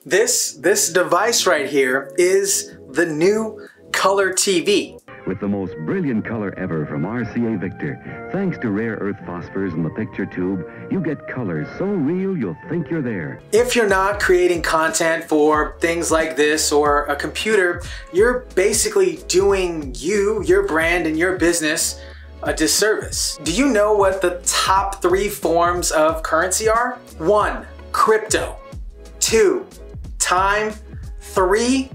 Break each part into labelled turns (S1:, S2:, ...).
S1: This device right here is the new color TV.
S2: With the most brilliant color ever from RCA Victor, thanks to rare earth phosphors in the picture tube, you get colors so real you'll think you're there.
S1: If you're not creating content for things like this or a computer, you're basically doing your brand, and your business a disservice. Do you know what the top 3 forms of currency are? 1, crypto. 2, time. 3,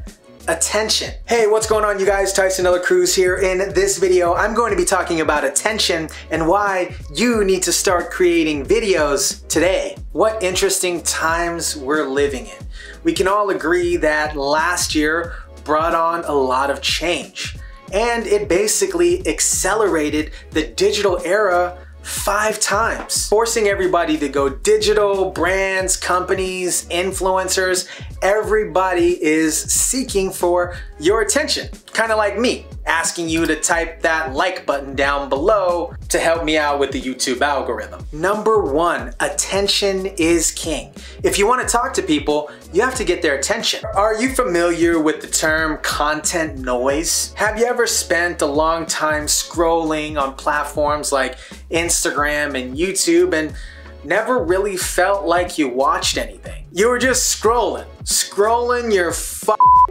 S1: attention. Hey, what's going on, you guys? Tyson Ella Cruz here. In this video, I'm going to be talking about attention and why you need to start creating videos today. What interesting times we're living in. We can all agree that last year brought on a lot of change, and it basically accelerated the digital era 5 times, forcing everybody to go digital. Brands, companies, influencers, everybody is seeking for your attention. Kind of like me, asking you to type that like button down below to help me out with the YouTube algorithm. Number 1, attention is king. If you want to talk to people, you have to get their attention. Are you familiar with the term content noise? Have you ever spent a long time scrolling on platforms like Instagram and YouTube and never really felt like you watched anything? You were just scrolling your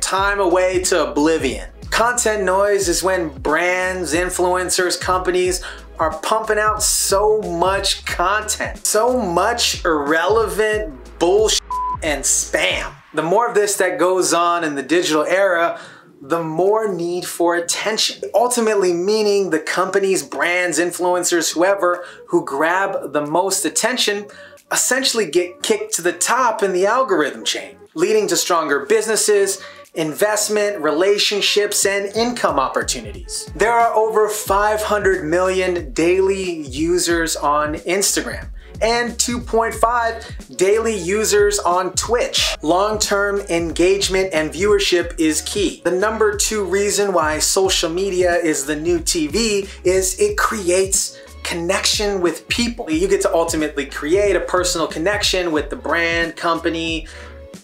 S1: time away to oblivion. Content noise is when brands, influencers, companies are pumping out so much content, so much irrelevant bullshit and spam. The more of this that goes on in the digital era, the more need for attention. Ultimately meaning the companies, brands, influencers, whoever who grab the most attention essentially get kicked to the top in the algorithm chain, leading to stronger businesses, investment, relationships, and income opportunities. There are over 500 million daily users on Instagram and 2.5 daily users on Twitch. Long-term engagement and viewership is key. The number 2 reason why social media is the new TV is it creates connection with people. You get to ultimately create a personal connection with the brand, company,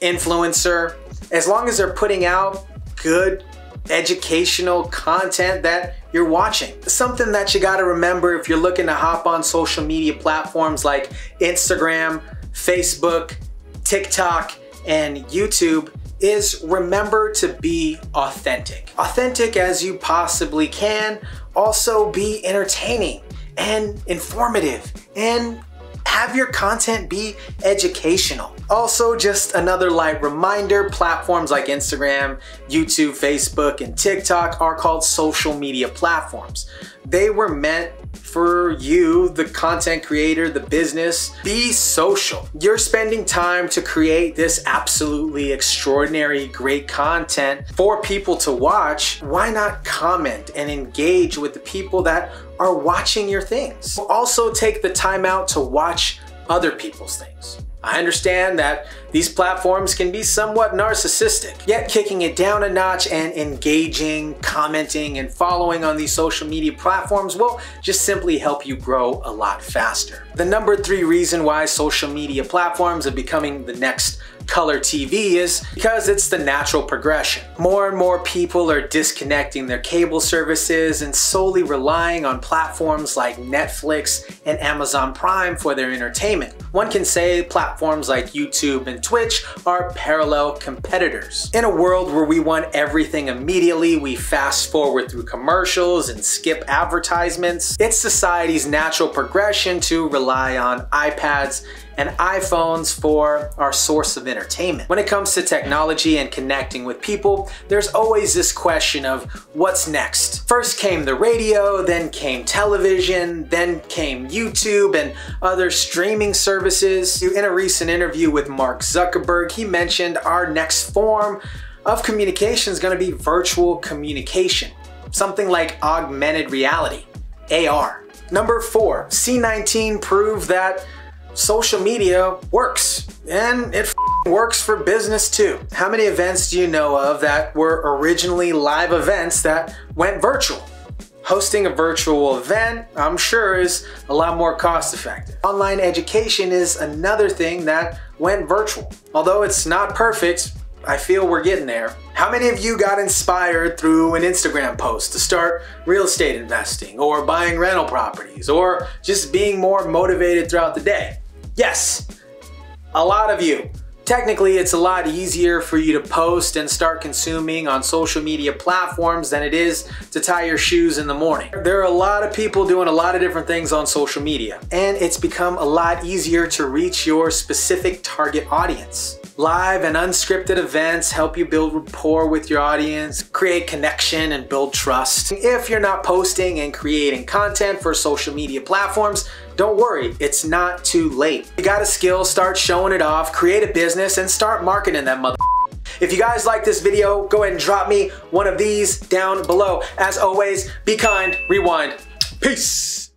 S1: influencer, as long as they're putting out good educational content that you're watching. Something that you gotta remember if you're looking to hop on social media platforms like Instagram, Facebook, TikTok, and YouTube is remember to be authentic. Authentic as you possibly can. Also be entertaining and informative, and have your content be educational. Also, just another light reminder, platforms like Instagram, YouTube, Facebook, and TikTok are called social media platforms. They were meant for you, the content creator, the business. Be social. You're spending time to create this absolutely extraordinary, great content for people to watch. Why not comment and engage with the people that are watching your things? Also, take the time out to watch other people's things. I understand that these platforms can be somewhat narcissistic, yet kicking it down a notch and engaging, commenting, and following on these social media platforms will just simply help you grow a lot faster. The number 3 reason why social media platforms are becoming the next color TV is because it's the natural progression. More and more people are disconnecting their cable services and solely relying on platforms like Netflix and Amazon Prime for their entertainment. One can say platforms like YouTube and Twitch are parallel competitors. In a world where we want everything immediately, we fast forward through commercials and skip advertisements. It's society's natural progression to rely on iPads and iPhones for our source of entertainment. When it comes to technology and connecting with people, there's always this question of what's next? First came the radio, then came television, then came YouTube and other streaming services. In a recent interview with Mark Zuckerberg, he mentioned our next form of communication is going to be virtual communication, something like augmented reality, AR. Number 4, C19 proved that social media works, and it works for business too. How many events do you know of that were originally live events that went virtual? Hosting a virtual event, I'm sure, is a lot more cost effective. Online education is another thing that went virtual. Although it's not perfect, I feel we're getting there. How many of you got inspired through an Instagram post to start real estate investing or buying rental properties or just being more motivated throughout the day? Yes, a lot of you. Technically, it's a lot easier for you to post and start consuming on social media platforms than it is to tie your shoes in the morning. There are a lot of people doing a lot of different things on social media, and it's become a lot easier to reach your specific target audience. Live and unscripted events help you build rapport with your audience, create connection, and build trust. If you're not posting and creating content for social media platforms, don't worry, it's not too late. You got a skill, start showing it off, create a business, and start marketing that mother. If you guys like this video, go ahead and drop me one of these down below. As always, be kind, rewind, peace.